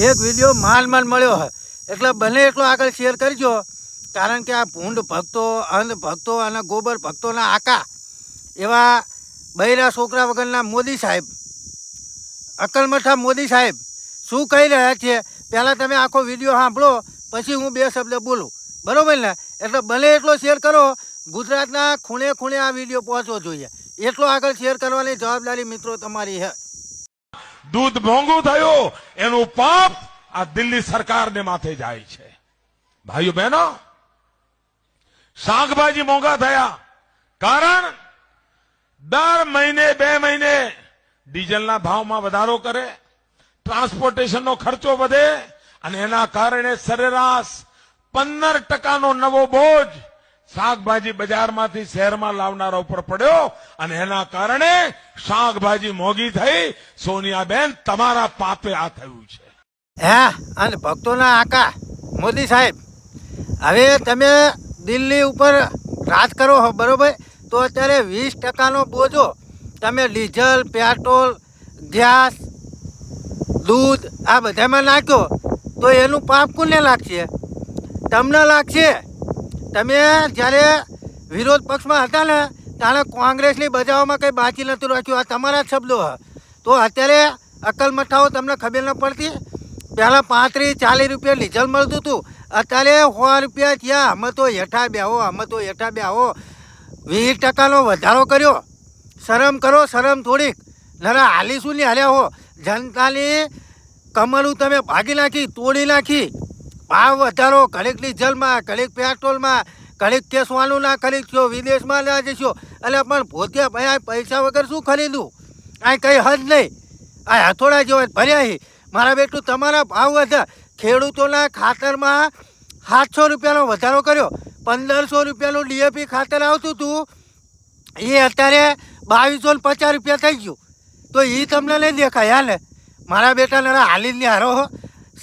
એક વિડીયો માન મળ્યો હે એટલે બને એટલો આગળ શેર કરજો, કારણ કે આ ભૂંડ ભક્તો, અંધ ભક્તો અને ગોબર ભક્તોના આકા એવા બૈરા છોકરા વગરના મોદી સાહેબ, અકલમઠા મોદી સાહેબ શું કહી રહ્યા છે પહેલાં તમે આખો વિડીયો સાંભળો, પછી હું બે શબ્દ બોલું, બરાબર ને? એટલે બને એટલો શેર કરો, ગુજરાતના ખૂણે ખૂણે આ વિડીયો પહોંચવો જોઈએ, એટલો આગળ શેર કરવાની જવાબદારી મિત્રો તમારી છે. દૂધ મોંઘું થયું એનું પાપ આ દિલ્હી સરકારને માથે જાય છે. ભાઈઓ બહેનો, શાકભાજી મોંઘા થયા, કારણ દર મહિને 2 મહિને ડીઝલના ભાવમાં વધારો કરે, ટ્રાન્સપોર્ટેશનનો ખર્ચો વધે અને એના કારણે સરેરાશ 15% નવો બોજ શાકભાજી બજારમાંથી શહેરમાં લાવનારા ઉપર પડ્યો અને એના કારણે શાકભાજી મોંઘી થઈ. સોનિયાબેન, તમારા પાપે આ થયું છે. અને ભક્તોના આકા મોદી સાહેબ, હવે તમે દિલ્હી ઉપર રાજ કરો હો, બરોબર? તો અત્યારે 20%નો બોજો તમે ડીઝલ, પેટ્રોલ, ગેસ, દૂધ આ બધામાં નાખ્યો તો એનું પાપ કોને લાગશે? તમને લાગશે. તમે જ્યારે વિરોધ પક્ષમાં હતા ને ત્યારે કોંગ્રેસની બજાવવામાં કંઈ બાકી નહોતું રાખ્યું. આ તમારા જ શબ્દો હ. તો અત્યારે અકલ મઠાઓ તમને ખબર ન પડતી? પહેલાં 35-40 રૂપિયા ડીઝલ મળતું હતું, અત્યારે 100 રૂપિયા થયા. અમે તો હેઠા બેહો. 20%નો વધારો કર્યો. શરમ કરો, શરમ થોડીક. નરા હાલી શું નહીં હાલ્યા હો? જનતાની કમરું તમે ભાગી નાખી, તોડી નાખી. ભાવ વધારો, ઘડીક ડીઝલમાં, ઘડીક પેટ્રોલમાં, ઘડીક કેસવાનું ના ખરીદશો, વિદેશમાં ના જશો. એટલે પણ પોતે ભાઈ પૈસા વગર શું ખરીદું? આ કંઈ હદ નહીં. આ હથોડા જેવા ભર્યા. મારા બેટું તમારા ભાવ વધ્યા. ખેડૂતોના ખાતરમાં 700 રૂપિયાનો વધારો કર્યો. 1500 રૂપિયાનું ડીએપી ખાતર આવતું હતું, એ અત્યારે 2250 રૂપિયા થઈ ગયું. તો એ તમને નહીં દેખાય? હાલે મારા બેટા નરા હાલી જ નહીં હારો હો.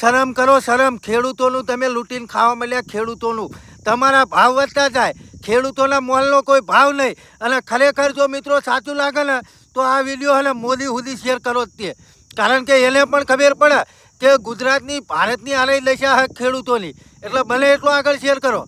શરમ કરો, શરમ. ખેડૂતોનું તમે લૂંટીને ખાવા મળ્યા. ખેડૂતોનું તમારા ભાવ વધતા જાય, ખેડૂતોના મોલનો કોઈ ભાવ નહીં. અને ખરેખર જો મિત્રો સાચું લાગે ને તો આ વિડીયો હે મોદી સુધી શેર કરો જ તે, કારણ કે એને પણ ખબર પડે કે ગુજરાતની, ભારતની હાલત દશા ખેડૂતોની. એટલે બને એટલો આગળ શેર કરો.